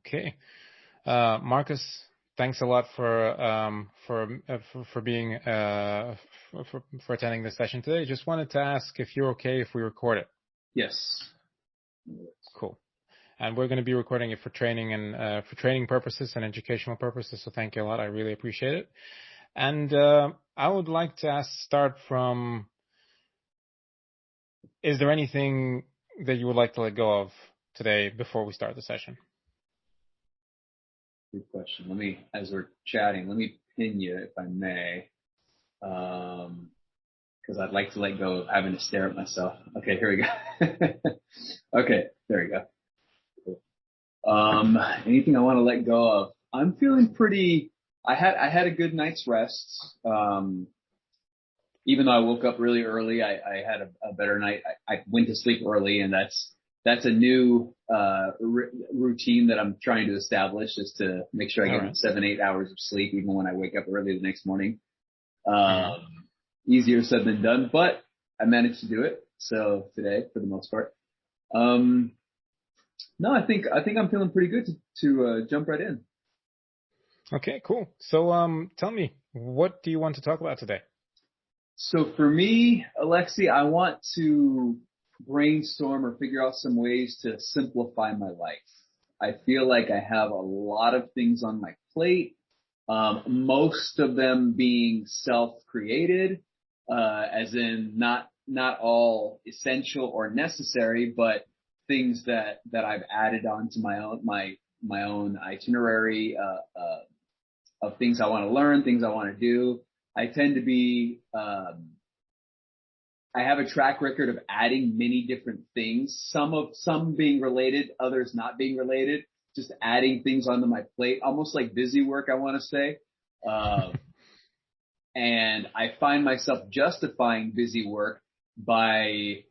Okay. Marcus, thanks a lot for being for attending this session today. Just wanted to ask if you're okay if we record it. Yes. Cool. And we're going to be recording it for training and for training purposes and educational purposes. So thank you a lot. I really appreciate it. And I would like to start from, is there anything that you would like to let go of today before we start the session? Good question. As we're chatting, let me pin you if I may, because I'd like to let go of having to stare at myself. Okay, here we go. Okay, there we go. Cool. Anything I want to let go of? I'm feeling pretty. I had a good night's rest. Even though I woke up really early, I had a better night. I went to sleep early, and that's a new routine that I'm trying to establish, is to make sure I get 7-8 hours of sleep even when I wake up early the next morning. Easier said than done, but I managed to do it. So today, for the most part, no, I think I'm feeling pretty good to jump right in. Okay, cool. So tell me, what do you want to talk about today? So for me, Alexi, I want to brainstorm or figure out some ways to simplify my life. I feel like I have a lot of things on my plate, most of them being self-created, as in not all essential or necessary, but things that I've added onto my own itinerary of things I want to learn, things I want to do. I tend to be, I have a track record of adding many different things, some being related, others not being related, just adding things onto my plate, almost like busy work, I want to say. And I find myself justifying busy work by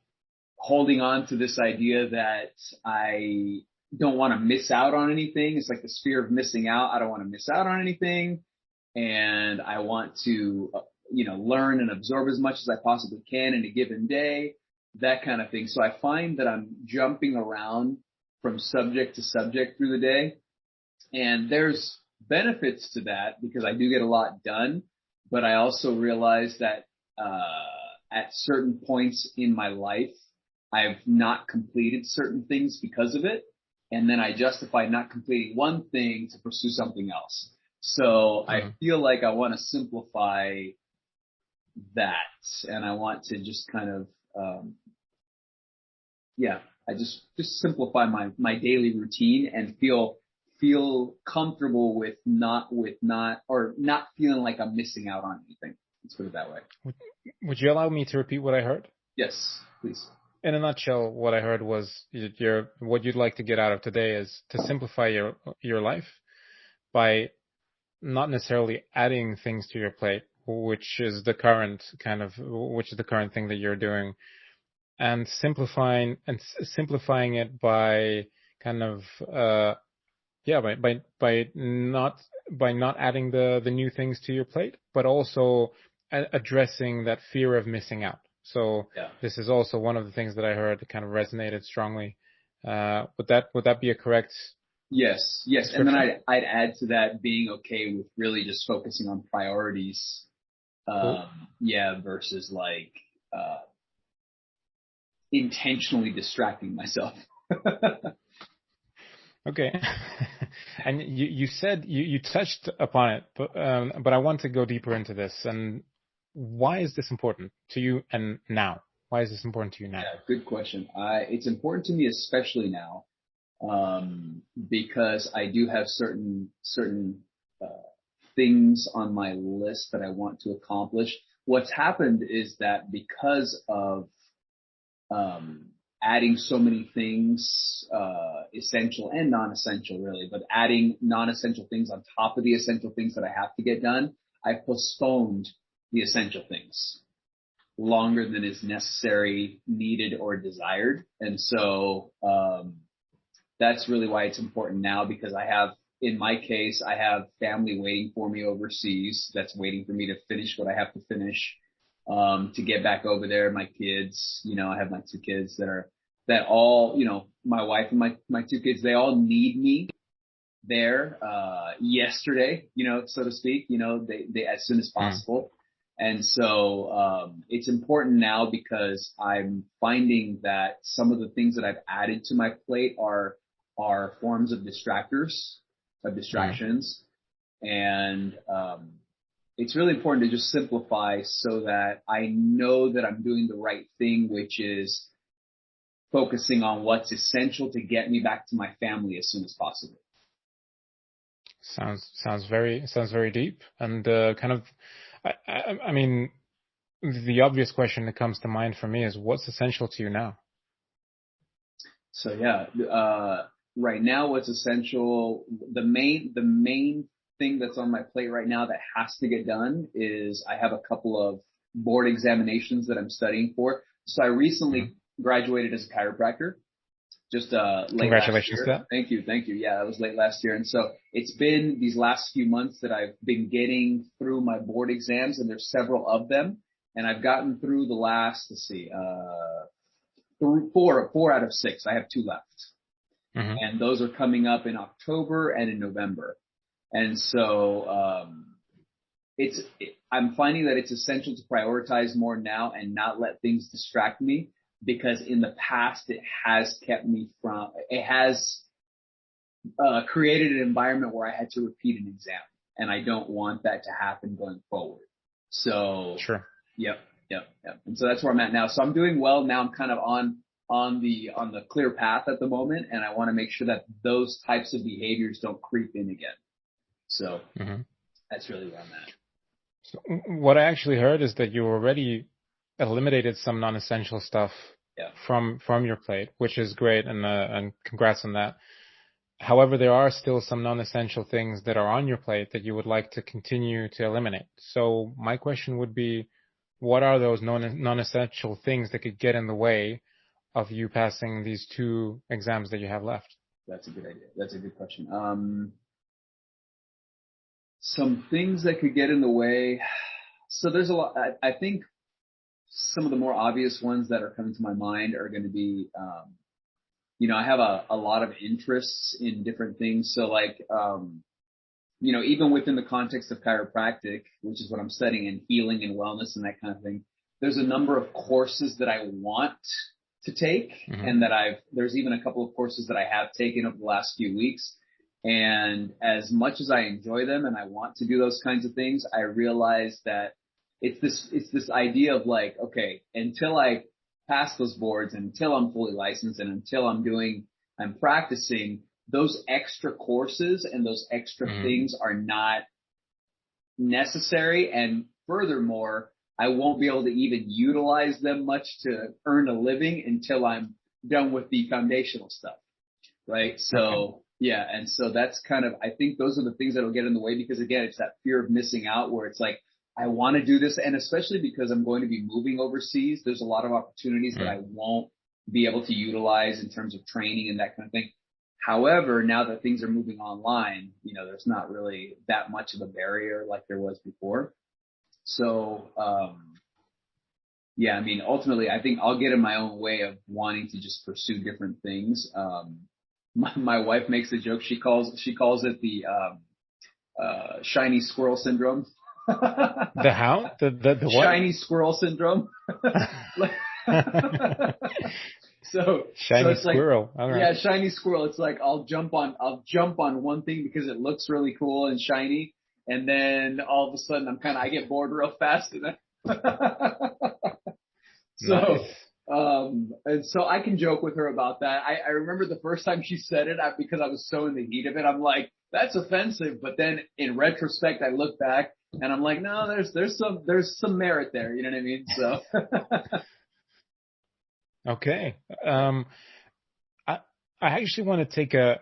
holding on to this idea that I don't want to miss out on anything. It's like the fear of missing out. I don't want to miss out on anything. And I want to, learn and absorb as much as I possibly can in a given day, that kind of thing. So I find that I'm jumping around from subject to subject through the day. And there's benefits to that because I do get a lot done. But I also realize that at certain points in my life, I've not completed certain things because of it. And then I justify not completing one thing to pursue something else. So I feel like I want to simplify that, and I want to just kind of, I just simplify my daily routine and feel comfortable with not feeling like I'm missing out on anything. Let's put it that way. Would you allow me to repeat what I heard? Yes, please. In a nutshell, what I heard was what you'd like to get out of today is to simplify your life by not necessarily adding things to your plate, which is the current thing that you're doing, and simplifying it by kind of by not adding the new things to your plate, but also addressing that fear of missing out. So This is also one of the things that I heard that kind of resonated strongly. Would that be a correct? Yes. And then I'd add to that being okay with really just focusing on priorities. Cool. Versus like intentionally distracting myself. Okay. And you said you touched upon it, but I want to go deeper into this. And why is this important to you and now? Why is this important to you now? Yeah, good question. It's important to me especially now. Because I do have certain things on my list that I want to accomplish. What's happened is that because of adding so many things, essential and non-essential really, but adding non-essential things on top of the essential things that I have to get done, I postponed the essential things longer than is necessary, needed, or desired. And so that's really why it's important now, because in my case, I have family waiting for me overseas that's waiting for me to finish what I have to finish, to get back over there. My kids, I have my 2 kids that all, my wife and my 2 kids, they all need me there yesterday, so to speak, they as soon as Mm. possible. And so it's important now because I'm finding that some of the things that I've added to my plate are forms of Mm. distractions, and it's really important to just simplify so that I know that I'm doing the right thing, which is focusing on what's essential to get me back to my family as soon as possible. Sounds very deep, and kind of, I mean, the obvious question that comes to mind for me is what's essential to you now? So yeah, right now what's essential, the main thing that's on my plate right now that has to get done is I have a couple of board examinations that I'm studying for. So I Hmm. recently graduated as a chiropractor just late last Congratulations to year. that. Thank you, thank you. Yeah, that was late last year, and so it's been these last few months that I've been getting through my board exams, and there's several of them, and I've gotten through the last, let's see, four out of six. I have two left, Hmm. and those are coming up in October and in November. And so I'm finding that it's essential to prioritize more now and not let things distract me, because in the past it has created an environment where I had to repeat an exam, and I don't want that to happen going forward. So, Sure. yep, yep, yep. And so that's where I'm at now. So I'm doing well now. I'm kind of on the clear path at the moment, and I want to make sure that those types of behaviors don't creep in again. So Hmm. that's really where I'm at. So what I actually heard is that you already eliminated some non-essential stuff Yeah. from your plate, which is great, and congrats on that. However, there are still some non-essential things that are on your plate that you would like to continue to eliminate. So my question would be, what are those non-essential things that could get in the way of you passing these two exams that you have left? That's a good idea. That's a good question. Some things that could get in the way. So there's a lot. I think some of the more obvious ones that are coming to my mind are going to be, I have a lot of interests in different things. So like, even within the context of chiropractic, which is what I'm studying, and healing and wellness and that kind of thing, there's a number of courses that I want to take, Hmm. and there's even a couple of courses that I have taken over the last few weeks. And as much as I enjoy them and I want to do those kinds of things, I realize that it's this idea of like, okay, until I pass those boards, and until I'm fully licensed, and until I'm practicing, those extra courses and those extra Hmm. things are not necessary. And furthermore, I won't be able to even utilize them much to earn a living until I'm done with the foundational stuff. Right. Okay. So yeah. And so that's kind of, I think those are the things that will get in the way, because again, it's that fear of missing out where it's like, I want to do this. And especially because I'm going to be moving overseas, there's a lot of opportunities that Mm. I won't be able to utilize in terms of training and that kind of thing. However, now that things are moving online, there's not really that much of a barrier like there was before. So, yeah, I mean, ultimately, I think I'll get in my own way of wanting to just pursue different things. My wife makes a joke. She calls it the shiny squirrel syndrome. The how? The what? Shiny squirrel syndrome. So Shiny it's like, squirrel. All right. yeah, shiny squirrel. It's like I'll jump on one thing because it looks really cool and shiny, and then all of a sudden I get bored real fast, and then Nice. so and so I can joke with her about that. I remember the first time she said it, because I was so in the heat of it, I'm like, that's offensive. But then in retrospect, I look back and I'm like, no, there's some merit there. You know what I mean? So Okay. I I actually want to take a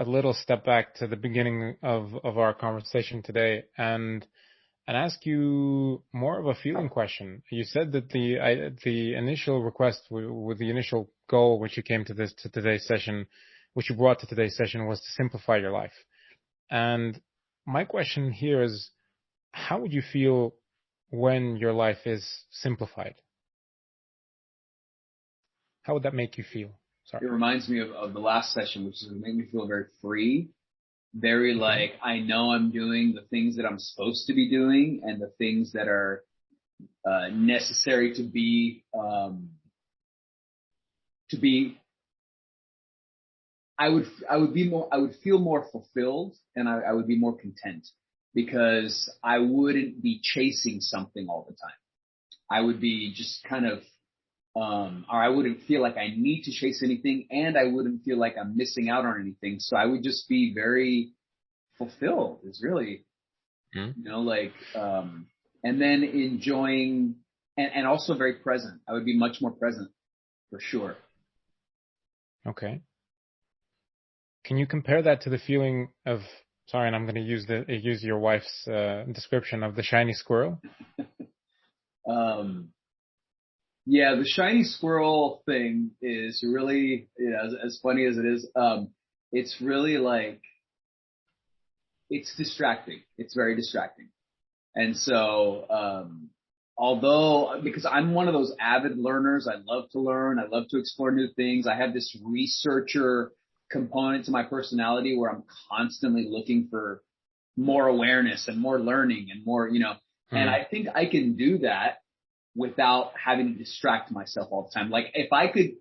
little step back to the beginning of our conversation today and ask you more of a feeling question. You said that the initial request with the initial goal which you came to today's session, which you brought to today's session, was to simplify your life. And my question here is, how would you feel when your life is simplified? How would that make you feel? Sorry. it reminds me of the last session, which is it made me feel very free, very Okay. like, I know I'm doing the things that I'm supposed to be doing and the things that are necessary to be I would feel more fulfilled, and I would be more content because I wouldn't be chasing something all the time. I would be just kind of, or I wouldn't feel like I need to chase anything, and I wouldn't feel like I'm missing out on anything. So I would just be very fulfilled. It's really, Mm. like, and then enjoying, and also very present. I would be much more present for sure. Okay. Can you compare that to the feeling of, sorry, and I'm going to use your wife's description of the shiny squirrel? Um, Yeah, the shiny squirrel thing is really, as funny as it is, it's really like, it's distracting. It's very distracting. And so, although, because I'm one of those avid learners, I love to learn, I love to explore new things. I have this researcher component to my personality where I'm constantly looking for more awareness and more learning and more, and Mm. I think I can do that without having to distract myself all the time. Like if I could,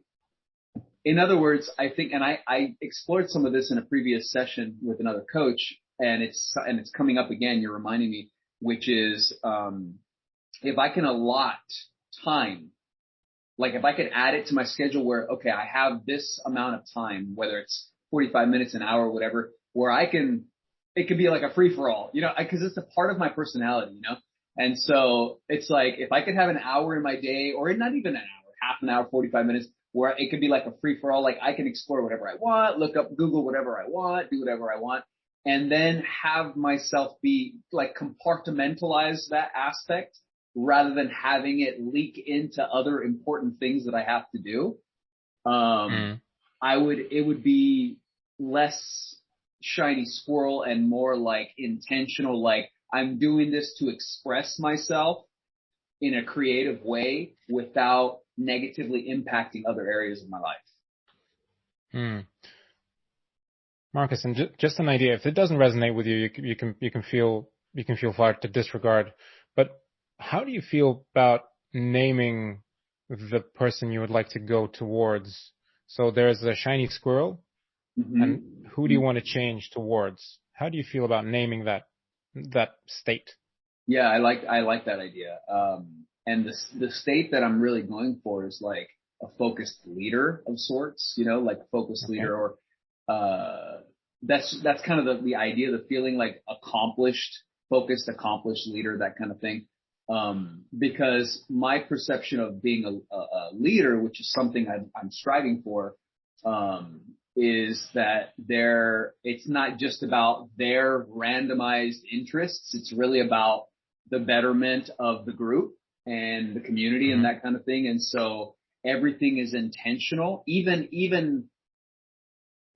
in other words, I think, and I explored some of this in a previous session with another coach, and it's coming up again. You're reminding me, which is, if I can allot time, like if I could add it to my schedule where, okay, I have this amount of time, whether it's 45 minutes, an hour, whatever, where it could be like a free for all, cause it's a part of my personality. And so it's like, if I could have an hour in my day, or not even an hour, half an hour, 45 minutes, where it could be like a free for all, like I can explore whatever I want, look up, Google whatever I want, do whatever I want, and then have myself be like compartmentalize that aspect rather than having it leak into other important things that I have to do. Um, Mm. it would be less shiny squirrel and more like intentional, like I'm doing this to express myself in a creative way without negatively impacting other areas of my life. Mm. Marcus, and just an idea. If it doesn't resonate with you, you can feel far to disregard. But how do you feel about naming the person you would like to go towards? So there's a shiny squirrel, and who do Mm-hmm. you want to change towards? How do you feel about naming that state? Yeah, I like that idea. And the state that I'm really going for is like a focused leader of sorts, like a focused Okay. leader, or that's kind of the idea, the feeling like accomplished, focused, accomplished leader, that kind of thing. Because my perception of being a leader, which is something I'm striving for, um, is that it's not just about their randomized interests. It's really about the betterment of the group and the community and Mm-hmm. that kind of thing. And so everything is intentional. Even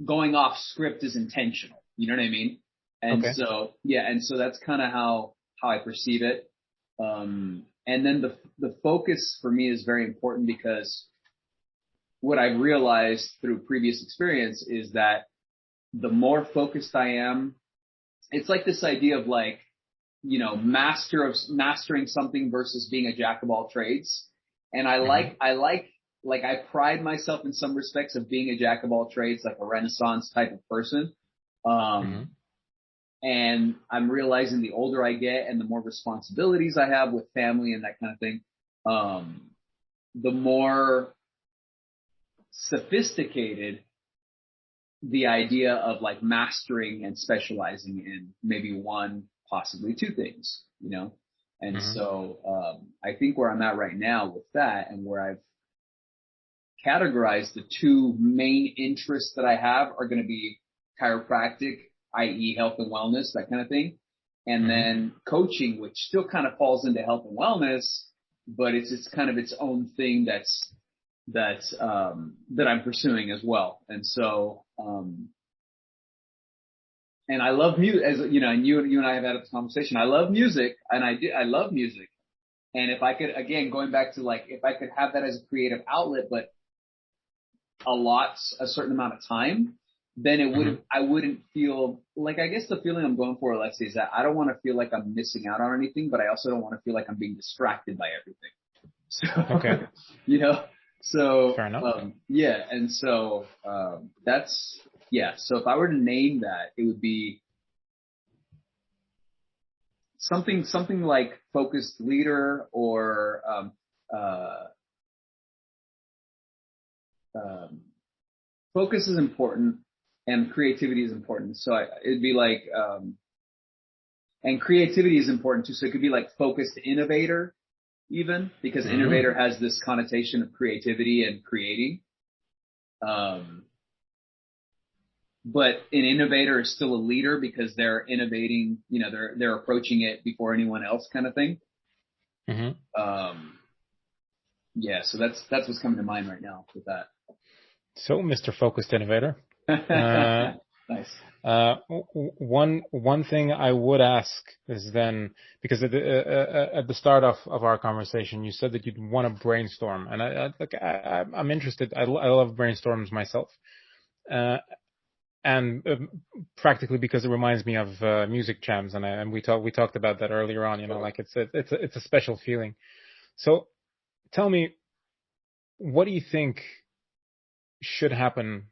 going off script is intentional. You know what I mean? And Okay. so, yeah. And so that's kind of how I perceive it. And then the focus for me is very important because what I've realized through previous experience is that the more focused I am, it's like this idea of like, mastering something versus being a jack of all trades. And Mm-hmm. I pride myself in some respects of being a jack of all trades, like a Renaissance type of person. Mm-hmm. Um, and I'm realizing the older I get and the more responsibilities I have with family and that kind of thing, the more sophisticated the idea of like mastering and specializing in maybe one, possibly two things. And Mm-hmm. so, I think where I'm at right now with that and where I've categorized the two main interests that I have are going to be chiropractic, i.e. health and wellness, that kind of thing. And Mm-hmm. then coaching, which still kind of falls into health and wellness, but it's kind of its own thing that I'm pursuing as well. And so, and I love music, as you know, and you and I have had a conversation. I love music, and I love music. And if I could, again, going back to like, if I could have that as a creative outlet, but a certain amount of time, then Hmm. I wouldn't feel like, I guess the feeling I'm going for, Alexi, is that I don't want to feel like I'm missing out on anything, but I also don't want to feel like I'm being distracted by everything. Okay. So, you know, so, Fair enough. yeah. And so, that's, yeah. So if I were to name that, it would be something like focused leader, or, uh, um, focus is important and creativity is important. So it'd be like, and creativity is important too. So it could be like focused innovator, even, because Hmm. innovator has this connotation of creativity and creating. Um, but an innovator is still a leader because they're innovating, they're approaching it before anyone else, kind of thing. Hmm. Um, yeah, so that's what's coming to mind right now with So, Mr. Focused Innovator, uh, that. Nice. one thing I would ask is then, because at the start of our conversation, you said that you'd want to brainstorm, and I'm interested. I love brainstorms myself, uh, and practically because it reminds me of music jams, and we talked about that earlier on. Totally. Like it's a special feeling. So tell me, what do you think should happen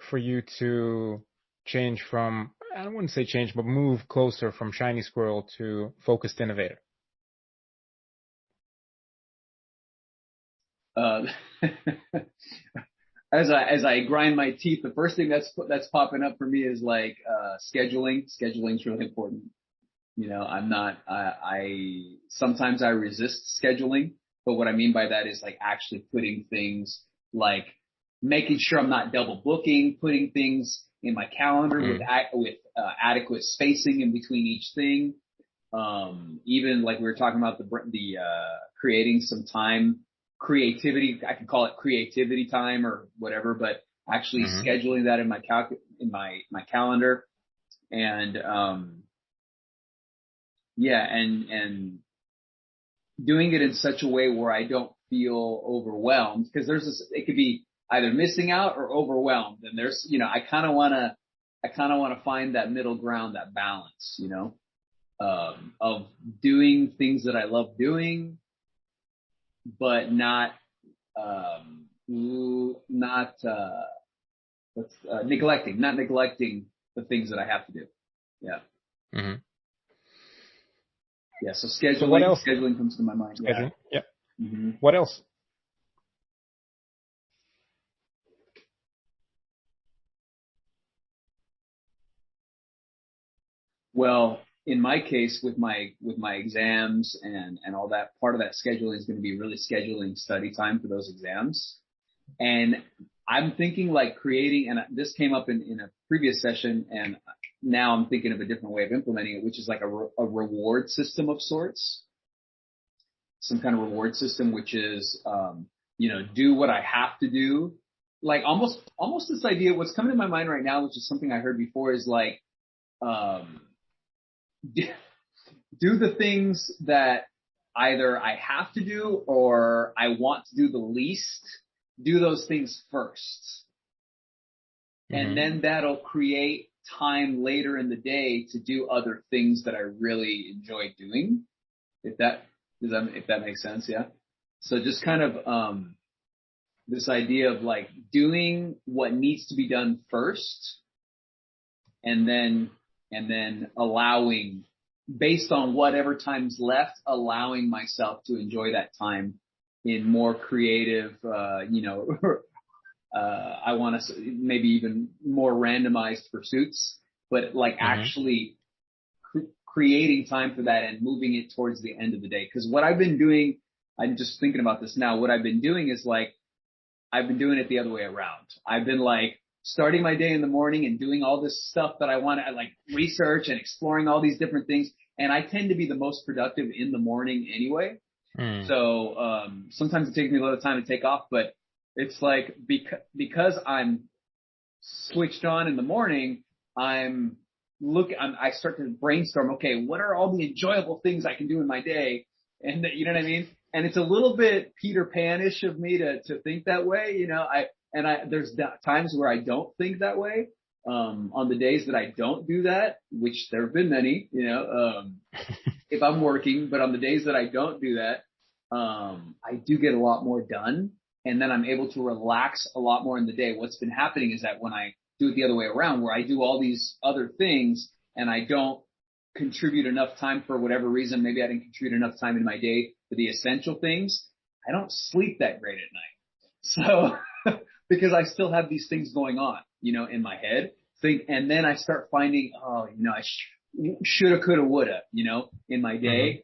for you to change from, I wouldn't say change, but move closer from shiny squirrel to focused innovator? Uh, as I grind my teeth, the first thing that's popping up for me is like, scheduling. Scheduling is really important. I'm not, I sometimes I resist scheduling, but what I mean by that is like actually putting things, like making sure I'm not double booking, putting things in my calendar with, Mm. adequate spacing in between each thing. Even like we were talking about creating some time, creativity, I could call it creativity time or whatever, but actually Hmm. scheduling that in my calendar. And, yeah, and doing it in such a way where I don't feel overwhelmed, because it could be either missing out or overwhelmed. And I kind of want to find that middle ground, that balance, of doing things that I love doing, but not, not neglecting the things that I have to do. Yeah. Hmm. Yeah. So So what else? scheduling comes to my mind. Yeah. Scheduling. Yeah. Hmm. What else? Well, in my case, with my exams and all that, part of that scheduling is going to be really scheduling study time for those exams. And I'm thinking like creating, and this came up in a previous session, and now I'm thinking of a different way of implementing it, which is like a reward system of sorts, some kind of reward system, which is, do what I have to do. Like almost this idea, what's coming to my mind right now, which is something I heard before, is like, um, do the things that either I have to do or I want to do the least, do those things first. And Hmm. then that'll create time later in the day to do other things that I really enjoy doing. If that, if that makes sense. Yeah. So just kind of, this idea of like doing what needs to be done first, and then allowing, based on whatever time's left, allowing myself to enjoy that time in more creative, I want to maybe even more randomized pursuits, but like Hmm. actually creating time for that and moving it towards the end of the day. Because what I've been doing, I'm just thinking about this now. What I've been doing is like, I've been doing it the other way around. I've been like starting my day in the morning and doing all this stuff that I want to, like research and exploring all these different things. And I tend to be the most productive in the morning anyway. Mm. So, sometimes it takes me a little time to take off, but it's like, because I'm switched on in the morning, I'm I start to brainstorm, okay, what are all the enjoyable things I can do in my day? And you know what I mean? And it's a little bit Peter Pan-ish of me to think that way, there's times where I don't think that way. On the days that I don't do that, which there have been many, if I'm working, but on the days that I don't do that, I do get a lot more done, and then I'm able to relax a lot more in the day. What's been happening is that when I do it the other way around, where I do all these other things and I don't contribute enough time for whatever reason, maybe I didn't contribute enough time in my day for the essential things, I don't sleep that great at night. So, because I still have these things going on, in my head. And then I start finding, I shoulda, coulda, woulda, in my day.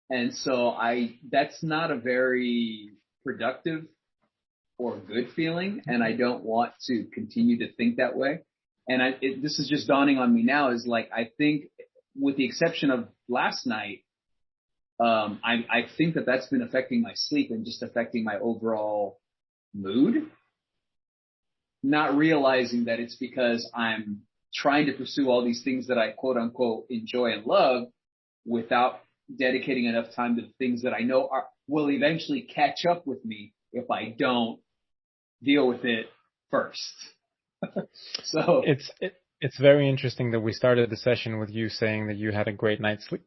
And so that's not a very productive or good feeling. And I don't want to continue to think that way. And this is just dawning on me now is like, I think with the exception of last night, I think that that's been affecting my sleep and just affecting my overall mood. Not realizing that it's because I'm trying to pursue all these things that I quote unquote enjoy and love without dedicating enough time to the things that I know will eventually catch up with me if I don't deal with it first. So it's very interesting that we started the session with you saying that you had a great night's sleep.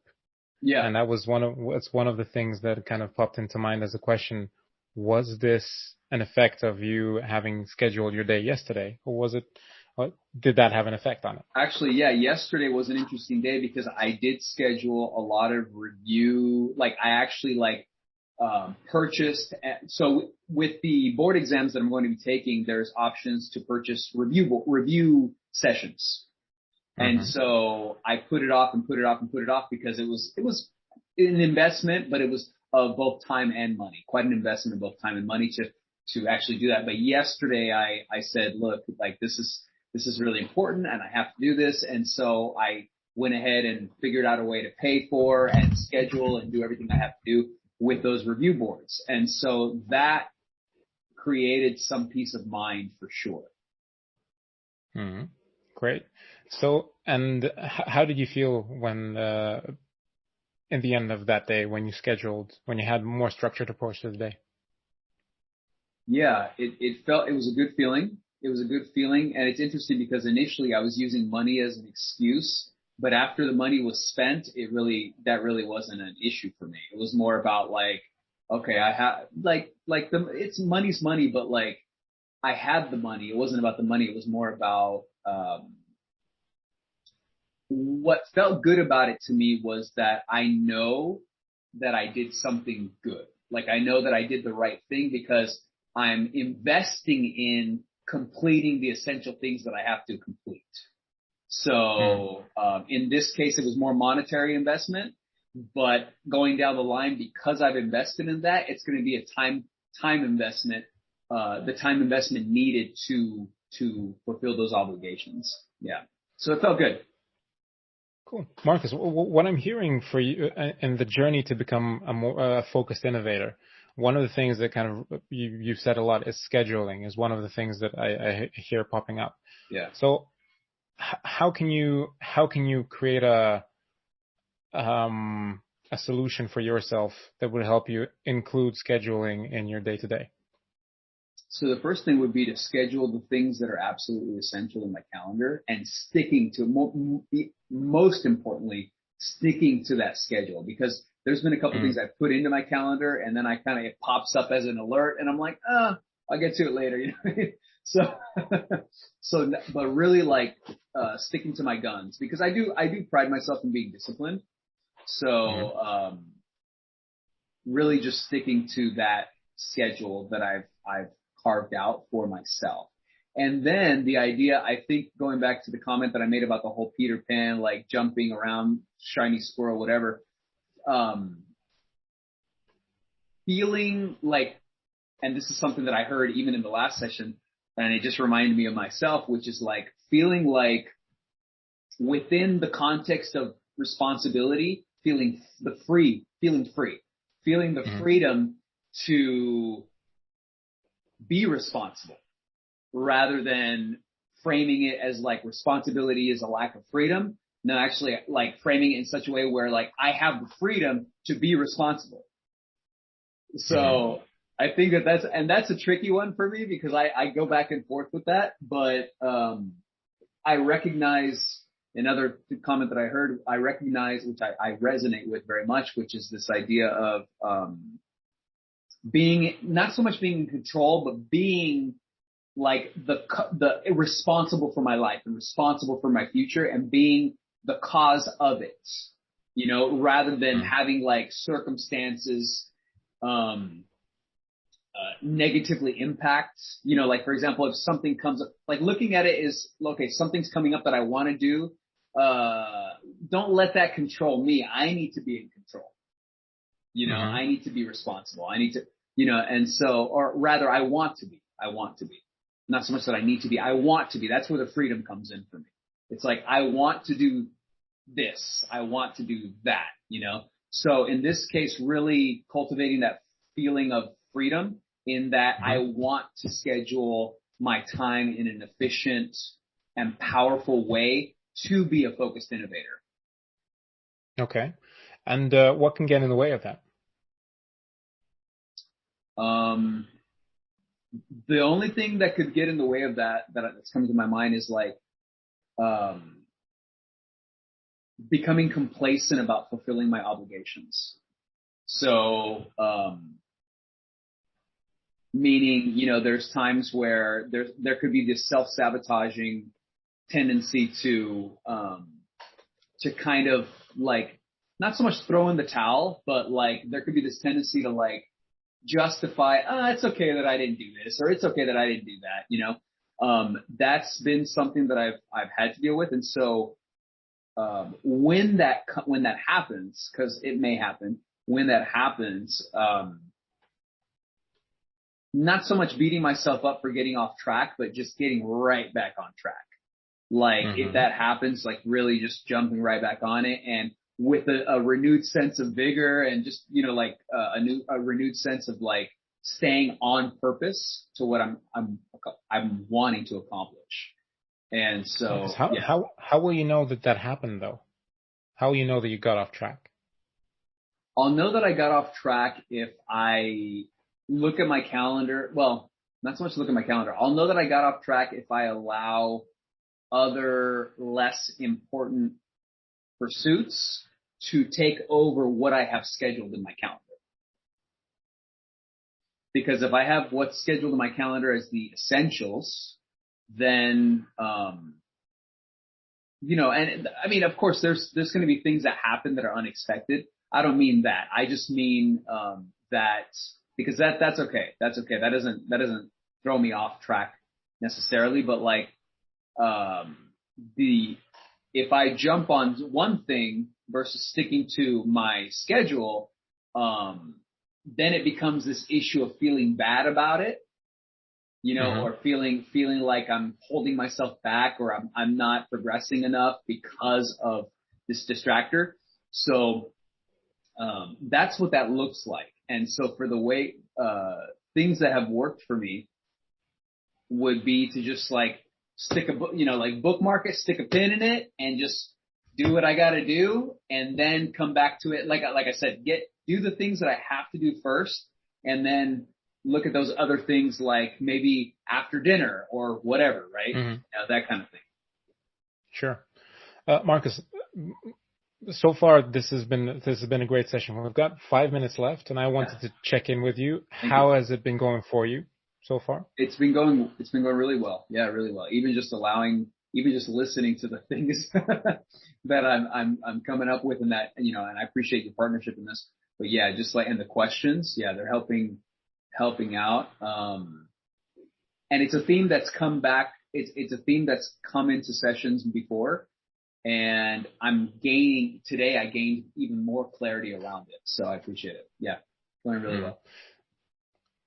Yeah. And that was one of the things that kind of popped into mind as a question. Was this an effect of you having scheduled your day yesterday, or did that have an effect on it? Actually, yeah, yesterday was an interesting day because I did schedule a lot of review. Like I actually purchased. So with the board exams that I'm going to be taking, there's options to purchase review sessions. And so I put it off and put it off and put it off because it was an investment, but it was of both time and money, quite an investment of both time and money to actually do that. But yesterday I said, look, like this is really important and I have to do this. And so I went ahead and figured out a way to pay for and schedule and do everything I have to do with those review boards. And so that created some peace of mind for sure. Great. So, and how did you feel when, in the end of that day, when you had more structured approach to the day? Yeah, it was a good feeling. It was a good feeling. And it's interesting because initially I was using money as an excuse, but after the money was spent, that really wasn't an issue for me. It was more about like, okay, I have it's money's money, but like I had the money. It wasn't about the money. It was more about, what felt good about it to me was that I know that I did something good. Like I know that I did the right thing because I'm investing in completing the essential things that I have to complete. So in this case, it was more monetary investment, but going down the line, because I've invested in that, it's going to be a time investment, the time investment needed to fulfill those obligations. Yeah. So it felt good. Cool. Marcus, what I'm hearing for you in the journey to become a more focused innovator, one of the things that kind of you've said a lot is scheduling is one of the things that I hear popping up. Yeah. So how can you create a solution for yourself that would help you include scheduling in your day to day? So the first thing would be to schedule the things that are absolutely essential in my calendar and sticking to, most importantly, sticking to that schedule, because there's been a couple things I've put into my calendar and then it pops up as an alert and I'm like, I'll get to it later. But really sticking to my guns, because I do pride myself in being disciplined. So, really just sticking to that schedule that I've carved out for myself. And then the idea, I think, going back to the comment that I made about the whole Peter Pan, like jumping around, shiny squirrel, whatever, feeling like, and this is something that I heard even in the last session, and it just reminded me of myself, which is like feeling like within the context of responsibility, feeling the freedom to be responsible, rather than framing it as like responsibility is a lack of freedom. No, actually like framing it in such a way where like I have the freedom to be responsible. So I think that's a tricky one for me because I go back and forth with that. But I recognize another comment that I heard, I recognize, which I resonate with very much, which is this idea of, being, not so much being in control, but being like the responsible for my life and responsible for my future and being the cause of it, rather than having like circumstances, negatively impact, like for example, if something comes up, like looking at it is, okay, something's coming up that I want to do. Don't let that control me. I need to be in control. I need to be responsible. I need to, and so, or rather I want to be, not so much that I need to be, I want to be. That's where the freedom comes in for me. It's like, I want to do this. I want to do that, So in this case, really cultivating that feeling of freedom in that I want to schedule my time in an efficient and powerful way to be a focused innovator. Okay. And what can get in the way of that? The only thing that could get in the way of that's coming to my mind is like, becoming complacent about fulfilling my obligations. So, meaning, there's times where there could be this self-sabotaging tendency to kind of like, not so much throw in the towel, but like there could be this tendency to like justify, it's okay that I didn't do this, or it's okay that I didn't do that, that's been something that I've had to deal with. And so, when that happens, cause it may happen, when that happens, not so much beating myself up for getting off track, but just getting right back on track. Like if that happens, like really just jumping right back on it, and with a renewed sense of vigor and just, a renewed sense of like staying on purpose to what I'm wanting to accomplish. And so, how will you know that happened though? How will you know that you got off track? I'll know that I got off track if I look at my calendar. Well, not so much look at my calendar. I'll know that I got off track if I allow other less important pursuits to take over what I have scheduled in my calendar. Because if I have what's scheduled in my calendar as the essentials, then, and I mean, of course, there's going to be things that happen that are unexpected. I don't mean that. I just mean, that because that's okay. That's okay. That doesn't throw me off track necessarily, but like, if I jump on one thing versus sticking to my schedule, then it becomes this issue of feeling bad about it, or feeling like I'm holding myself back or I'm not progressing enough because of this distractor. So, that's what that looks like. And so for the way, things that have worked for me would be to just like stick a book, like bookmark it, stick a pin in it, and just do what I got to do, and then come back to it. Like I said, do the things that I have to do first, and then look at those other things like maybe after dinner or whatever, right? That kind of thing. Sure. Marcus, so far this has been a great session. We've got 5 minutes left, and I wanted to check in with you. How has it been going for you so far? It's been going really well. Yeah, really well. Even just listening to the things that I'm coming up with, and that, and I appreciate your partnership in this. But yeah, just like, and the questions, yeah, they're helping out. And it's a theme that's come back. It's a theme that's come into sessions before, and today I gained even more clarity around it. So I appreciate it. Yeah, going really well.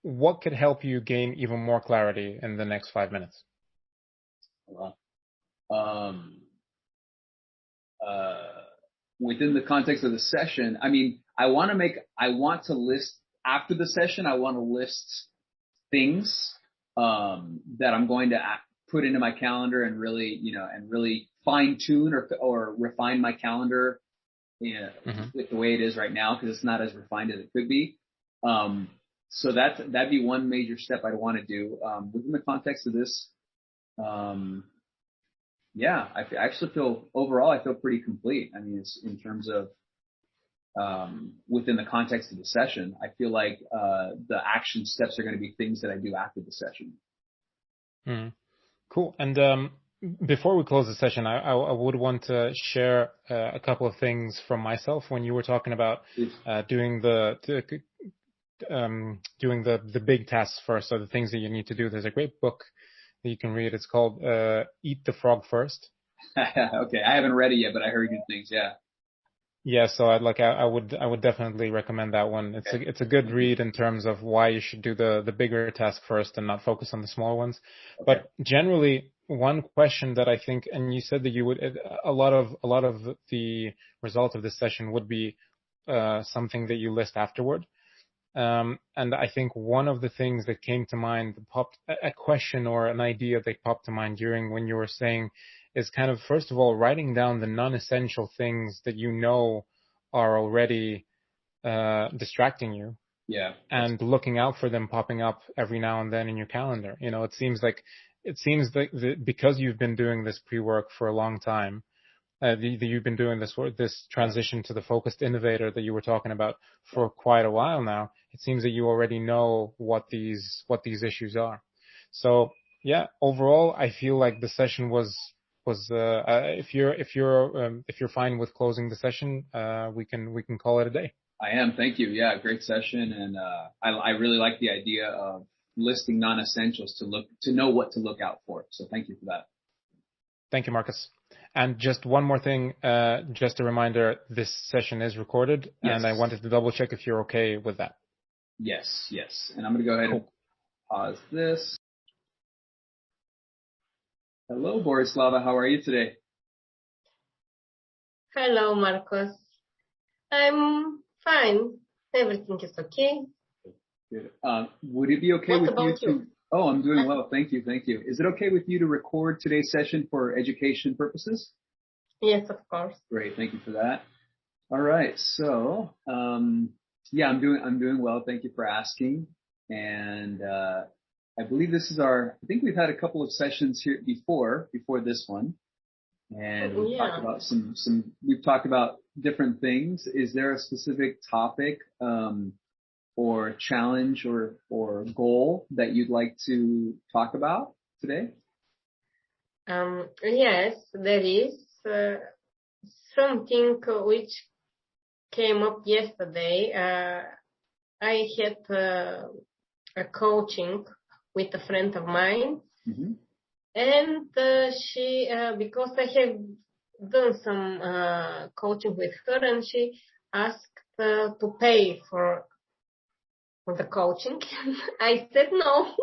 What could help you gain even more clarity in the next 5 minutes? Within the context of the session, I mean, I want to list after the session, I want to list things, that I'm going to put into my calendar and really, and really fine tune or refine my calendar, with the way it is right now, because it's not as refined as it could be. So that'd be one major step I'd want to do, within the context of this. Yeah, I actually feel overall, I feel pretty complete. I mean, it's in terms of, within the context of the session, I feel like, the action steps are going to be things that I do after the session. Mm. Cool. And before we close the session, I would want to share a couple of things from myself when you were talking about doing the big tasks first, or the things that you need to do. There's a great book that you can read. It's called Eat the Frog First. Okay, I haven't read it yet, but I heard good things. Yeah. Yeah, so I would definitely recommend that one. It's a good read in terms of why you should do the bigger task first and not focus on the small ones. Okay. But generally, one question that I think, and you said that you would, a lot of the result of this session would be something that you list afterward. And I think one of the things that came to mind, a question or an idea that popped to mind during when you were saying, is kind of, first of all, writing down the non-essential things that you know are already distracting you. Yeah. And looking out for them popping up every now and then in your calendar. You know, it seems like because you've been doing this pre-work for a long time, you've been doing this transition to the focused innovator that you were talking about for quite a while now. It seems that you already know what these issues are. So yeah, overall, I feel like the session was if you're fine with closing the session, we can call it a day. I am. Thank you. Yeah, great session, and I really like the idea of listing non-essentials to know what to look out for. So thank you for that. Thank you, Marcus. And just one more thing, just a reminder: this session is recorded, Yes. And I wanted to double check if you're okay with that. Yes. And I'm going to go ahead and pause this. Hello, Borislava. How are you today? Hello, Marcos. I'm fine. Everything is okay. Good. Would it be okay What with about you? Oh, I'm doing well. Thank you. Is it okay with you to record today's session for education purposes? Yes, of course. Great. Thank you for that. All right. So, yeah, I'm doing well. Thank you for asking. And, I believe I think we've had a couple of sessions here before this one. And we've talked about we've talked about different things. Is there a specific topic, or challenge or goal that you'd like to talk about today? Yes, there is something which came up yesterday. I had a coaching with a friend of mine, Mm-hmm. and she, because I have done some coaching with her, and she asked to pay for the coaching. I said no.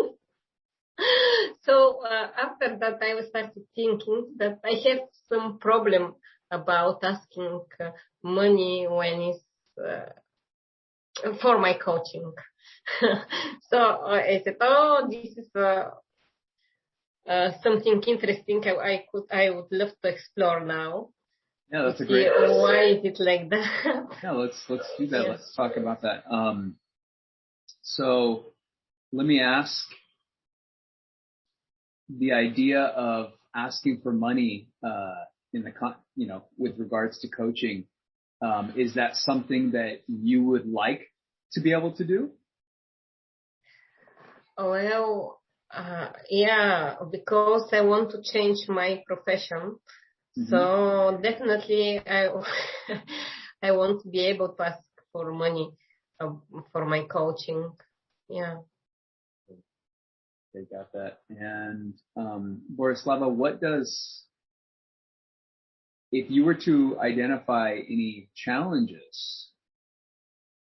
So after that, I started thinking that I have some problem about asking money when it's for my coaching. So I said, oh, this is something interesting. I would love to explore now. Yeah, that's a great. Why is it like that? Yeah, let's do that. Yes. Let's talk about that. So let me ask, the idea of asking for money with regards to coaching, is that something that you would like to be able to do? Well, yeah, because I want to change my profession. Mm-hmm. So definitely I want to be able to ask for money for my coaching. Yeah. Okay, got that. And Borislava, if you were to identify any challenges,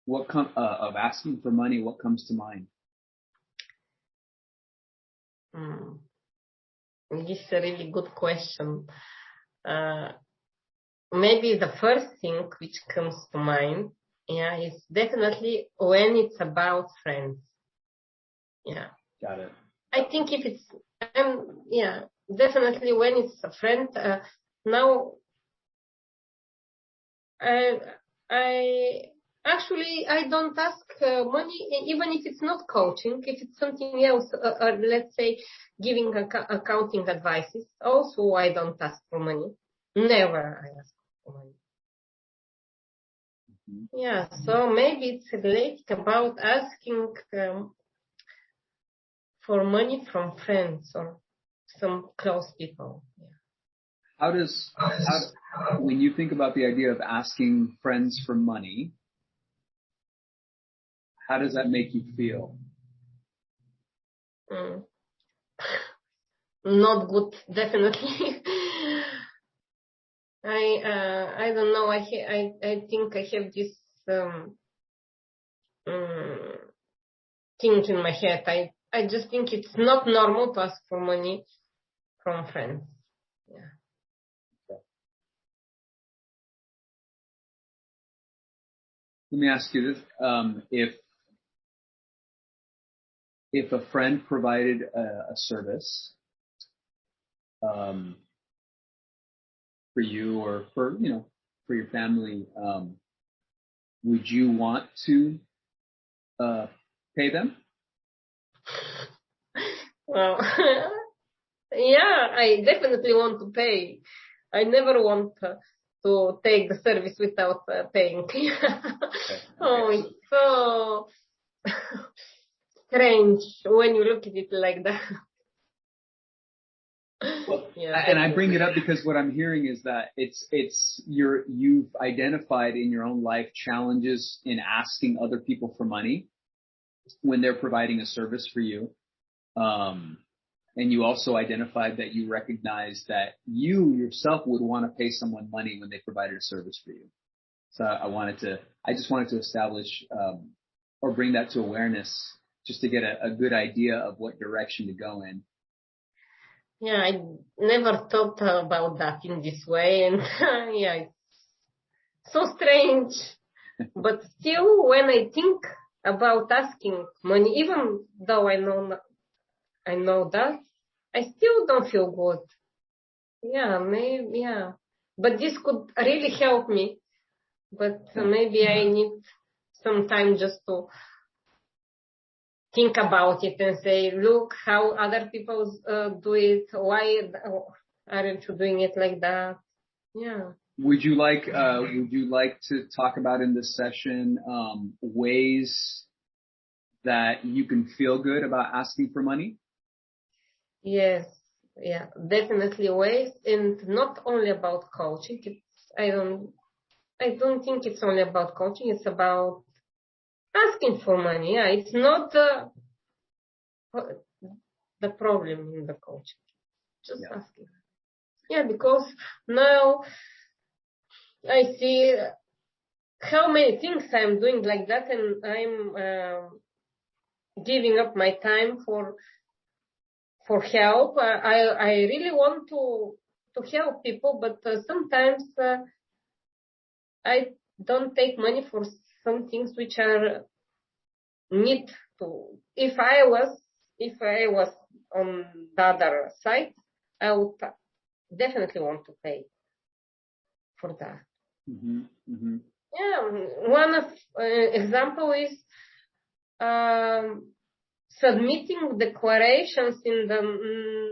of asking for money, what comes to mind? This is a really good question. Maybe the first thing which comes to mind, is definitely when it's about friends. Yeah. Got it. I think if it's, definitely when it's a friend. Now, I Actually, I don't ask money, even if it's not coaching, if it's something else, or let's say giving accounting advices. Also, I don't ask for money. Never I ask for money. Yeah, so maybe it's related about asking for money from friends or some close people. Yeah. When you think about the idea of asking friends for money, how does that make you feel? Not good, definitely. I don't know. I think I have this thing in my head. I just think it's not normal to ask for money from friends. Yeah. Let me ask you this: if a friend provided a service for you or for your family, would you want to pay them? Well, yeah, I definitely want to pay. I never want to take the service without paying. Oh, it's so strange when you look at it like that. Well, yeah, and I bring it up because what I'm hearing is that you've identified in your own life challenges in asking other people for money when they're providing a service for you. And you also identified that you recognize that you yourself would want to pay someone money when they provided a service for you. So I just wanted to establish, or bring that to awareness just to get a good idea of what direction to go in. Yeah, I never thought about that in this way. And yeah, it's so strange. But still, when I think about asking money, even though I know that, I still don't feel good. Yeah, maybe, yeah. But this could really help me. But maybe I need some time just to think about it and say, look how other people do it. Why aren't you doing it like that? Yeah. Would you like to talk about in this session ways that you can feel good about asking for money? Yes. Yeah, definitely ways, and not only about coaching. I don't think it's only about coaching. It's about asking for money. Yeah, it's not the problem in the coaching. Just asking. Yeah, because now I see how many things I'm doing like that, and I'm giving up my time for help. I really want to help people, but sometimes I don't take money for some things which are need to. If I was on the other side, I would definitely want to pay for that. Mm-hmm. Mm-hmm. Yeah, one of example is submitting declarations in the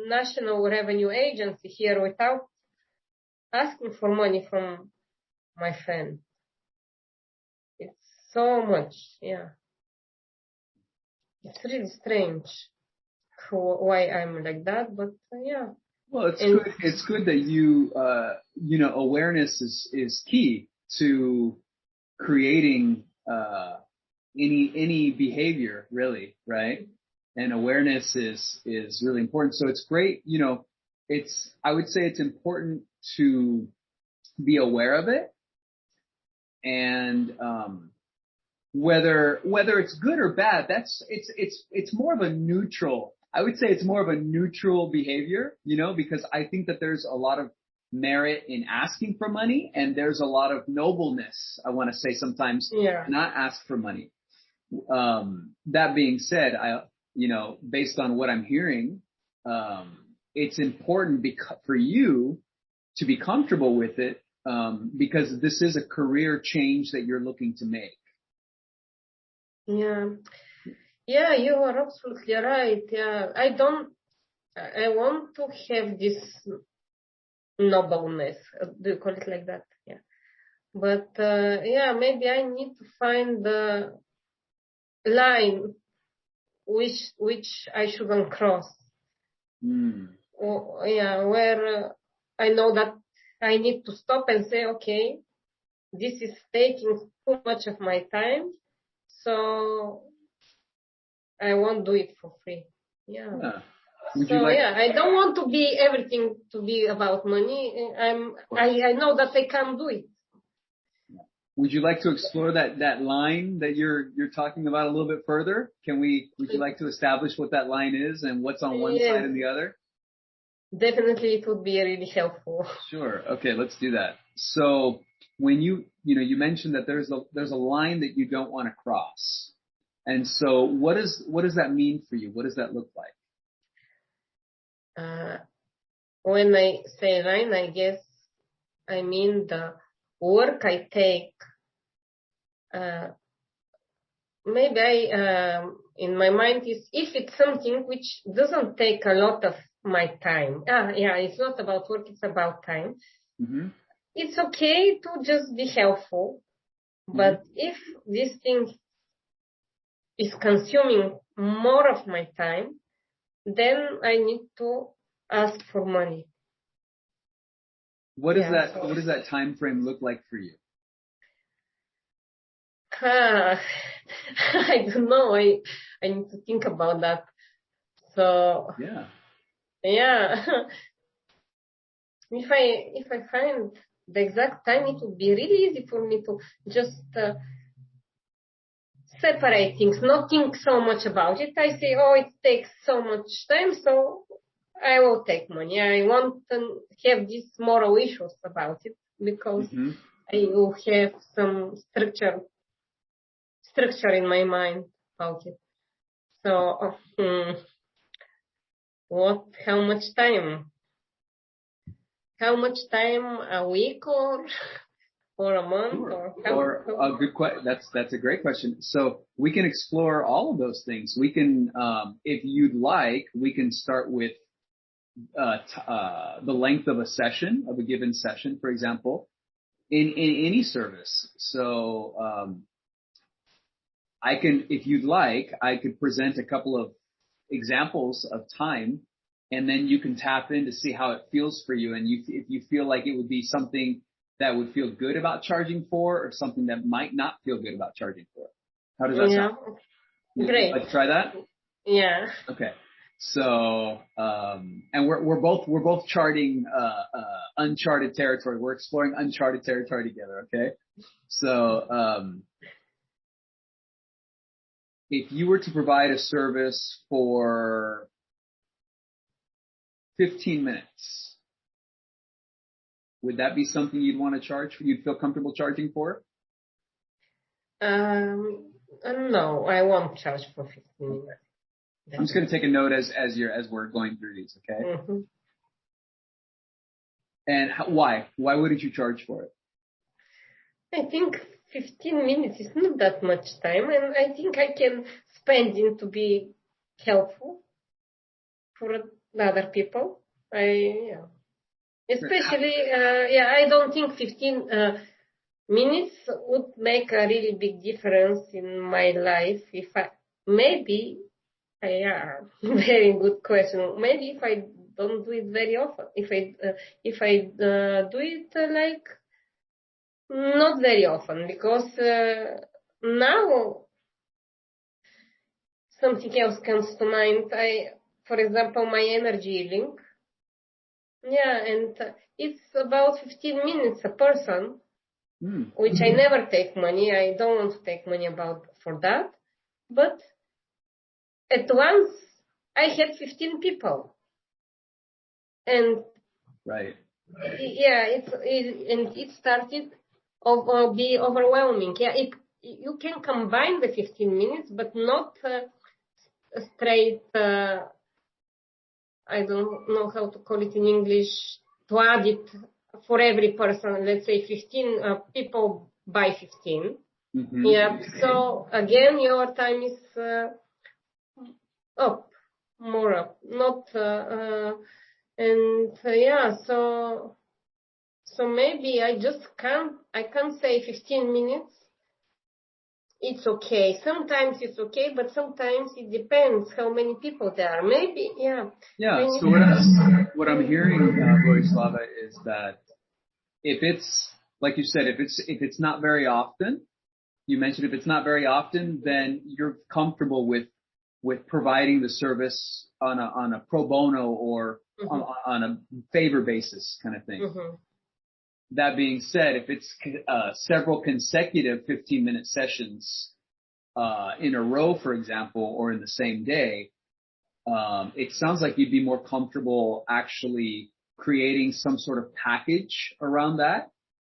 National Revenue Agency here without asking for money from my friend. It's so much, yeah. It's really strange why I'm like that, but yeah. Well, good. It's good that you awareness is key to creating any behavior, really, right? And awareness is really important. So it's great, I would say it's important to be aware of it, and whether it's good or bad, it's more of a neutral. I would say it's more of a neutral behavior, because I think that there's a lot of merit in asking for money, and there's a lot of nobleness, I want to say, sometimes not ask for money. That being said, based on what I'm hearing, it's important for you to be comfortable with it, because this is a career change that you're looking to make. Yeah. Yeah, you are absolutely right. Yeah, I want to have this nobleness. Do you call it like that? Yeah. But, yeah, maybe I need to find the line which I shouldn't cross. Yeah, where I know that I need to stop and say, okay, this is taking too much of my time, so I won't do it for free. Yeah. Yeah. Would you So like? yeah, I don't want to be everything to be about money. I know that I can't do it. Would you like to explore that line that you're talking about a little bit further? Would you like to establish what that line is and what's on one Yes, side and the other? definitely it would be really helpful. Sure. Okay, let's do that. So when you mentioned that there's a line that you don't want to cross. And so what does that mean for you? What does that look like? When I say line, I guess I mean the work I take. Maybe in my mind is if it's something which doesn't take a lot of my time. Yeah, it's not about work, it's about time. Mm-hmm. It's okay to just be helpful, but if this thing is consuming more of my time, then I need to ask for money. What does that time frame look like for you? I don't know. I need to think about that. So Yeah. If I find the exact time, it would be really easy for me to just separate things, not think so much about it. I say, oh, it takes so much time, so I will take money. I want to have these moral issues about it because I will have some structure in my mind about it. So, how much time? How much time a week or a month? Sure. Or a good question. That's a great question. So we can explore all of those things. We can, if you'd like, we can start with the length of a given session, for example, in any service. So I can, if you'd like, I could present a couple of examples of time, and then you can tap in to see how it feels for you. And if you feel like it would be something that would feel good about charging for, or something that might not feel good about charging for. How does that sound? Great. Let's try that. Yeah. Okay. So, and we're both charting uncharted territory. We're exploring uncharted territory together. Okay. So, if you were to provide a service for 15 minutes, would that be something you'd want to charge? You'd feel comfortable charging for? No, I won't charge for 15 minutes. I'm just going to take a note as we're going through these, okay? Mm-hmm. And why? Why wouldn't you charge for it? I think 15 minutes is not that much time, and I think I can spend it to be helpful for other people. Especially, I don't think 15 minutes would make a really big difference in my life. Very good question. Maybe if I don't do it very often, if I do it like not very often, because now something else comes to mind. For example, my energy link. Yeah, and it's about 15 minutes a person, which I never take money. I don't want to take money for that. But at once, I had 15 people. And right. Yeah, it started to be overwhelming. Yeah, you can combine the 15 minutes, but not straight. I don't know how to call it in English. To add it for every person, let's say 15 people by 15. Mm-hmm. Yeah. So again, your time is up, more up, not, yeah. So maybe I can't say 15 minutes. It's okay. Sometimes it's okay, but sometimes it depends how many people there are. Maybe, yeah. Yeah. So what I'm hearing, Borislava, is that if it's like you said, if it's not very often, you mentioned if it's not very often, then you're comfortable with providing the service on a pro bono or on a favor basis kind of thing. Mm-hmm. That being said, if it's several consecutive 15-minute sessions in a row, for example, or in the same day, it sounds like you'd be more comfortable actually creating some sort of package around that,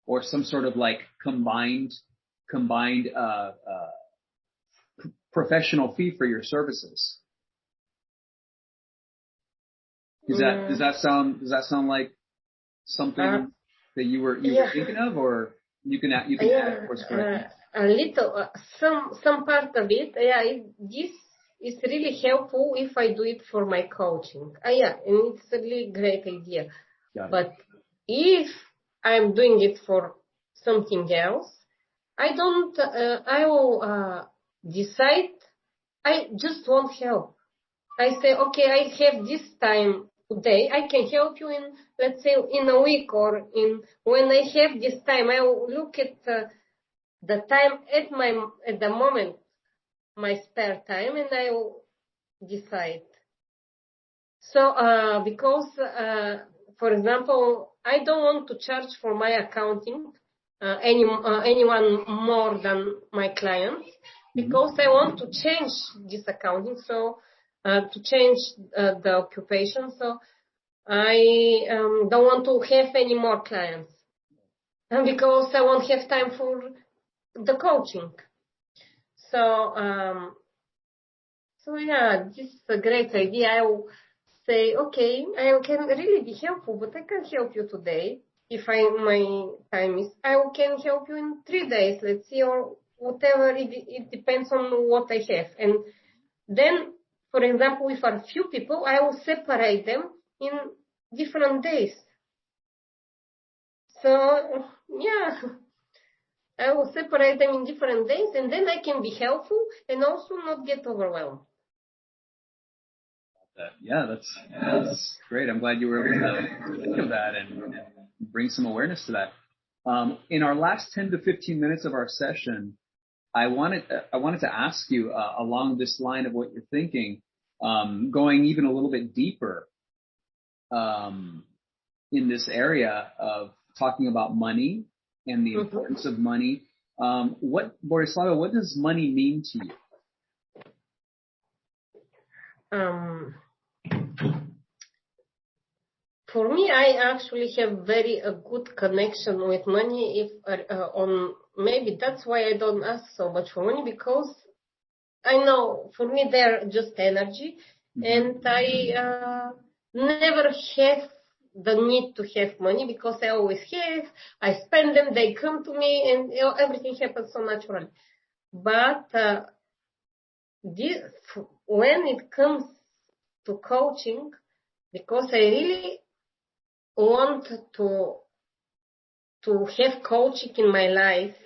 or some sort of like combined professional fee for your services. Does that sound like something that you were thinking of, or you can add, of course, correct me? A little, some part of it. This is really helpful if I do it for my coaching. And it's a really great idea. But if I'm doing it for something else, I will decide. I just want help. I say, okay, I have this time today. I can help you in, let's say, in a week, or when I have this time. I will look at the time at the moment, my spare time, and I will decide. So because for example, I don't want to charge for my accounting anyone more than my clients, because I want to change this accounting, so to change the occupation. So I don't want to have any more clients, and because I won't have time for the coaching. So this is a great idea. I will say, okay, I can really be helpful, but I can't help you today. If my time is, I can help you in 3 days, let's see, or whatever. It depends on what I have. And then, for example, if are few people, I will separate them in different days. So, I will separate them in different days, and then I can be helpful and also not get overwhelmed. Yeah, that's great. I'm glad you were able to think of that and bring some awareness to that. In our last 10 to 15 minutes of our session, I wanted to ask you along this line of what you're thinking, going even a little bit deeper in this area of talking about money and the importance of money. Borislava, what does money mean to you? For me, I actually have very good connection with money. Maybe that's why I don't ask so much for money, because I know for me they're just energy, and I never have the need to have money, because I always have. I spend them, they come to me, and everything happens so naturally. But when it comes to coaching, because I really want to have coaching in my life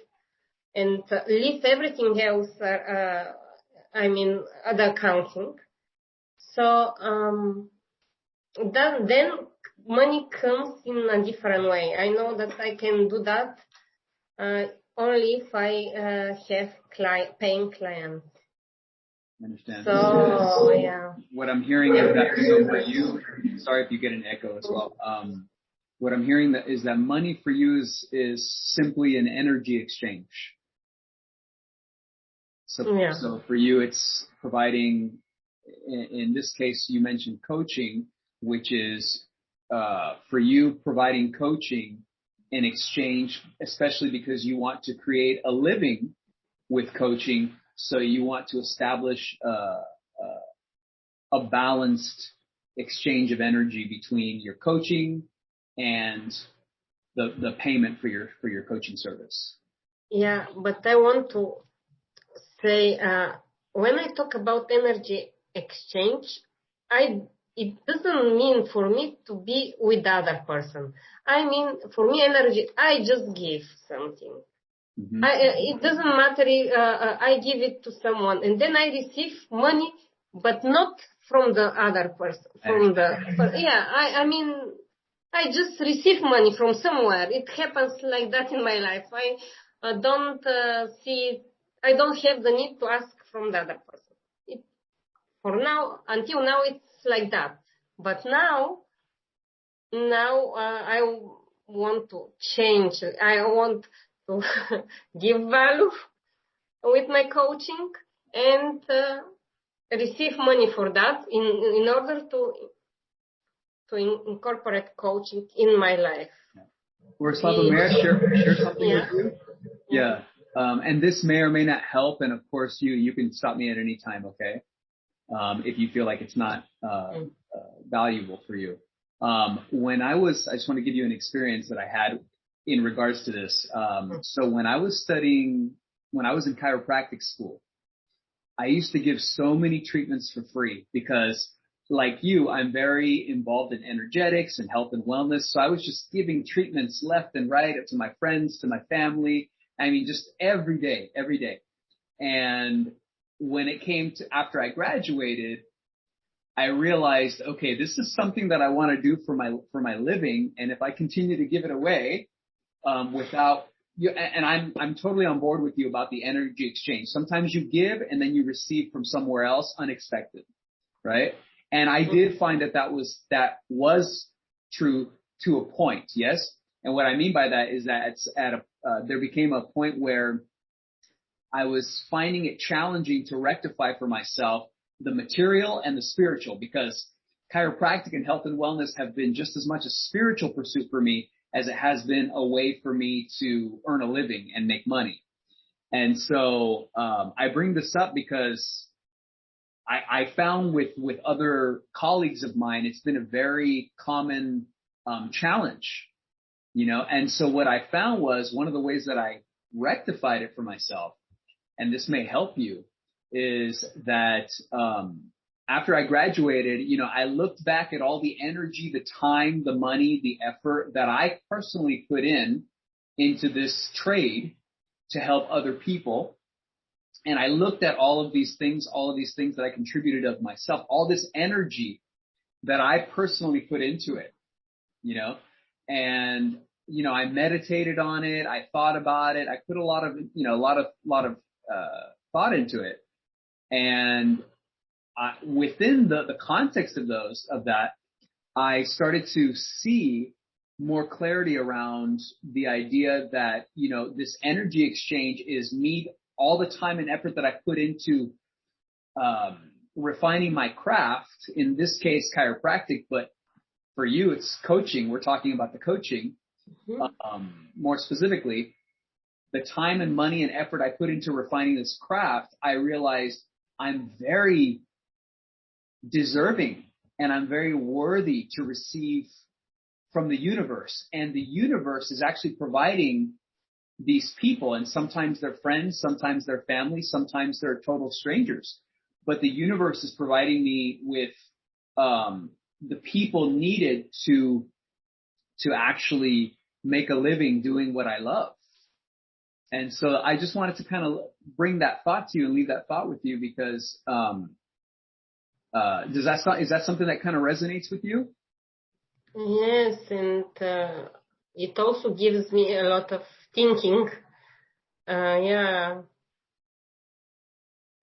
and leave everything else, other accounting. So then money comes in a different way. I know that I can do that only if I have paying clients. I understand. So what I'm hearing is that, so for you, sorry if you get an echo as well. What I'm hearing is that money for you is simply an energy exchange. So for you, it's providing, in this case, you mentioned coaching, which is for you providing coaching in exchange, especially because you want to create a living with coaching. So you want to establish a balanced exchange of energy between your coaching and the payment for your coaching service. Yeah, but I want to say, when I talk about energy exchange, it doesn't mean for me to be with the other person. I mean, for me, energy, I just give something. Mm-hmm. It doesn't matter if I give it to someone and then I receive money, but not from the other person. I mean, I just receive money from somewhere. It happens like that in my life. I don't I don't have the need to ask from the other person. For now, until now, it's like that. But now I want to change. I want to give value with my coaching and receive money for that in order to incorporate coaching in my life. Roslava, may I share something Yeah. with you? Yeah. And this may or may not help. And of course, you can stop me at any time, okay? If you feel like it's not valuable for you. I just want to give you an experience that I had in regards to this. So when I was in chiropractic school, I used to give so many treatments for free because, like you, I'm very involved in energetics and health and wellness. So I was just giving treatments left and right to my friends, to my family. I mean, just every day. And when it came to after I graduated, I realized, okay, this is something that I want to do for my living. And if I continue to give it away, without you, and I'm totally on board with you about the energy exchange. Sometimes you give and then you receive from somewhere else unexpected, right? And I did find that was true to a point, yes. And what I mean by that is that there became a point where I was finding it challenging to rectify for myself the material and the spiritual, because chiropractic and health and wellness have been just as much a spiritual pursuit for me as it has been a way for me to earn a living and make money. And so I bring this up because I found with other colleagues of mine, it's been a very common challenge, and so what I found was one of the ways that I rectified it for myself, and this may help you, is that after I graduated, I looked back at all the energy, the time, the money, the effort that I personally put into this trade to help other people. And I looked at all of these things that I contributed of myself, all this energy that I personally put into it, and, I meditated on it. I thought about it. I put a lot of thought into it. And within the context of that, I started to see more clarity around the idea that, this energy exchange is me, all the time and effort that I put into refining my craft, in this case, chiropractic, but for you, it's coaching. We're talking about the coaching, more specifically. The time and money and effort I put into refining this craft, I realized I'm very deserving and I'm very worthy to receive from the universe. And the universe is actually providing these people, and sometimes they're friends, sometimes they're family, sometimes they're total strangers. But the universe is providing me with the people needed to actually make a living doing what I love. And so I just wanted to kind of bring that thought to you and leave that thought with you, because is that something that kind of resonates with you? Yes, and it also gives me a lot of thinking. Yeah.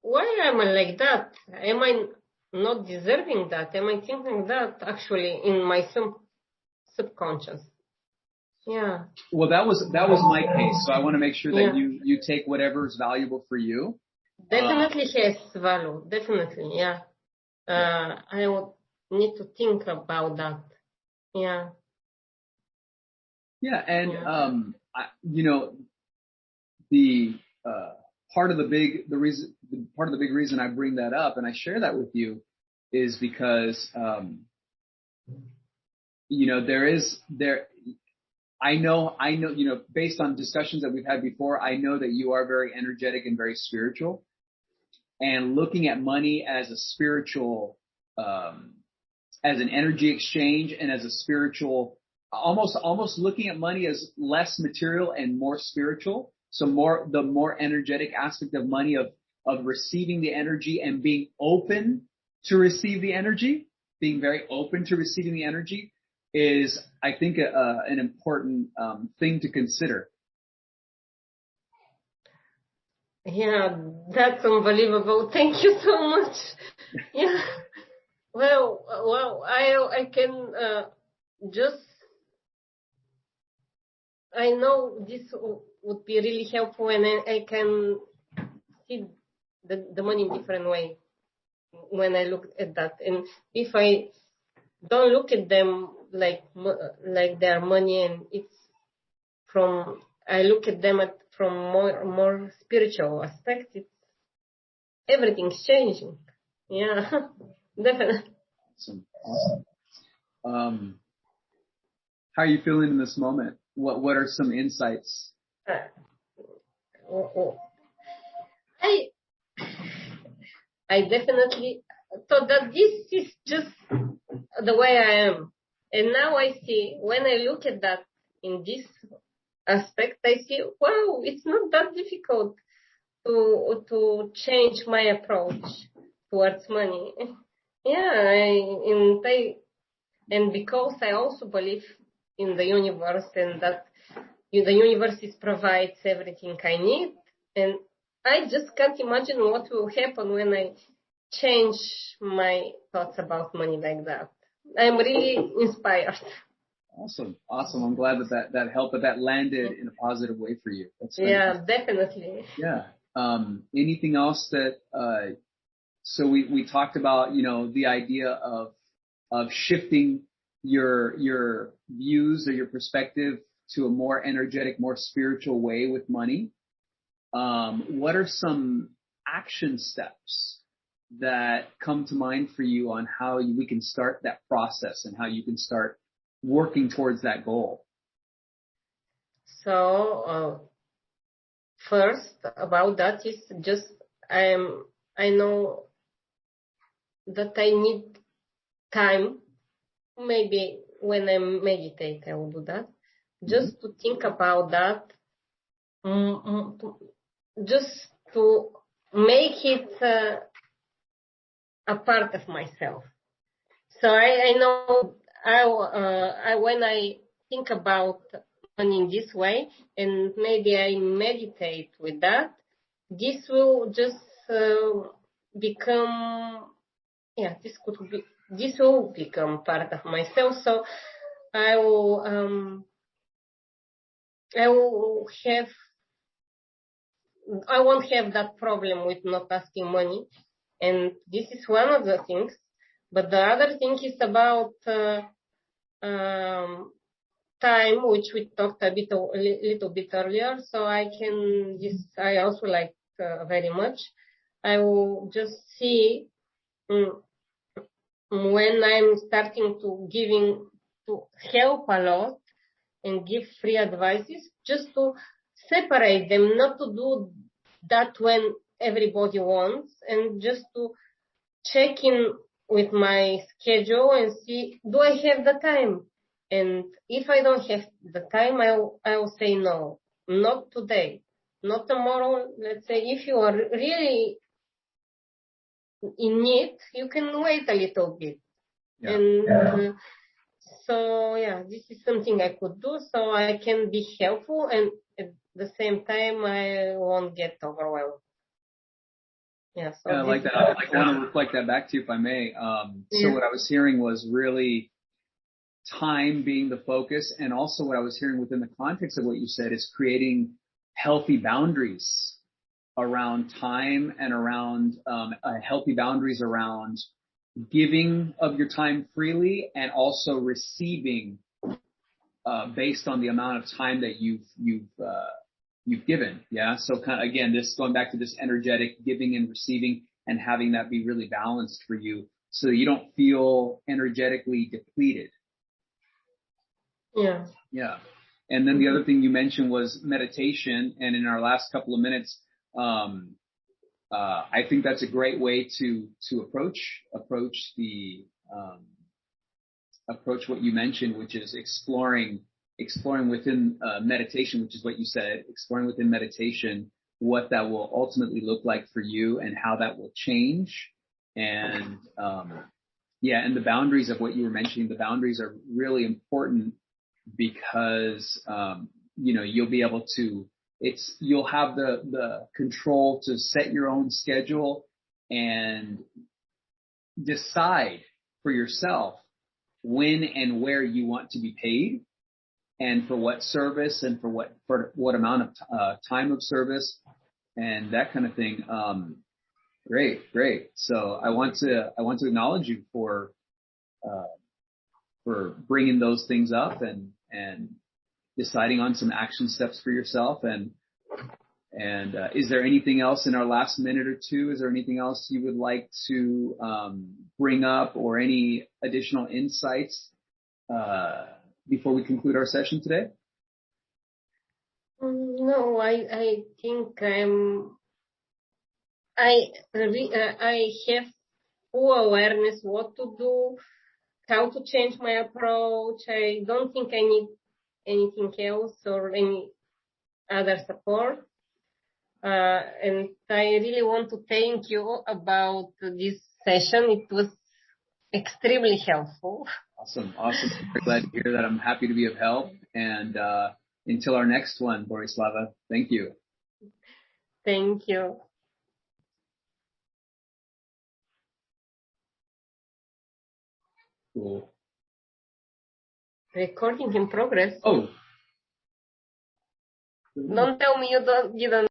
Why am I like that? Am I not deserving that? Am I thinking that actually in my subconscious? Yeah. Well, that was my case. So I want to make sure that you take whatever is valuable for you. Definitely has value. Definitely, yeah. I would need to think about that. Yeah. Yeah, and the part of the big reason I bring that up and I share that with you is because I know, based on discussions that we've had before, I know that you are very energetic and very spiritual, and looking at money as a spiritual, as an energy exchange and as a spiritual, almost looking at money as less material and more spiritual. So the more energetic aspect of money of receiving the energy and being open to receive the energy, being very open to receiving the energy is, I think, an important thing to consider. Yeah, that's unbelievable. Thank you so much. Yeah. Well, I can just, I know this would be really helpful, and I can see the money in different way when I look at that. And if I don't look at them like their money, and it's from, I look at them from more spiritual aspect, it's, everything's changing. Yeah, definitely. Awesome. How are you feeling in this moment? What are some insights? I definitely thought that this is just the way I am. And now I see, when I look at that in this aspect, I see, wow, it's not that difficult to change my approach towards money. Yeah, and because I also believe in the universe, and that the universe provides everything I need, and I just can't imagine what will happen when I change my thoughts about money like that. I'm really inspired. Awesome. I'm glad that helped, that landed in a positive way for you. That's fantastic. Yeah, definitely. Yeah. Anything else that, so we talked about, the idea of shifting your views or your perspective to a more energetic, more spiritual way with money. What are some action steps that come to mind for you on how we can start that process and how you can start working towards that goal? So, first about that is just, I know that I need time. Maybe when I meditate, I will do that. Just to think about that, just to make it a part of myself. So I know when I think about money in this way, and maybe I meditate with that, this will just become, this will become part of myself. So I won't have that problem with not asking money. And this is one of the things. But the other thing is about time, which we talked a little bit earlier. So I also like very much. I will just see when I'm starting to help a lot and give free advices, just to separate them, not to do that when everybody wants, and just to check in with my schedule and see, do I have the time? And if I don't have the time, I will say no, not today, not tomorrow. Let's say if you are really in need, you can wait a little bit. Yeah. And so, this is something I could do so I can be helpful, and at the same time, I won't get overwhelmed. Yeah, so I like that. I want to reflect that back to you, if I may. So what I was hearing was really time being the focus, and also what I was hearing within the context of what you said is creating healthy boundaries around time and around healthy boundaries around giving of your time freely and also receiving based on the amount of time that you've given. Yeah. So kind of, again, this going back to this energetic giving and receiving, and having that be really balanced for you so you don't feel energetically depleted. Yeah. Yeah. And then the other thing you mentioned was meditation. And in our last couple of minutes, I think that's a great way to approach what you mentioned, which is exploring within meditation, which is what you said, exploring within meditation what that will ultimately look like for you and how that will change. And and the boundaries of what you were mentioning, the boundaries are really important because you'll be able to you'll have the control to set your own schedule and decide for yourself when and where you want to be paid and for what service and for what amount of time of service and that kind of thing. Great. So I want to acknowledge you for bringing those things up and deciding on some action steps for yourself. And is there anything else in our last minute or two? Is there anything else you would like to bring up or any additional insights before we conclude our session today? No, I think I have full awareness what to do, how to change my approach. I don't think I need anything else or any other support. And I really want to thank you about this session. It was extremely helpful. Awesome. Very glad to hear that. I'm happy to be of help. And until our next one, Borislava, thank you. Thank you. Cool. Recording in progress. Oh. Don't tell me you don't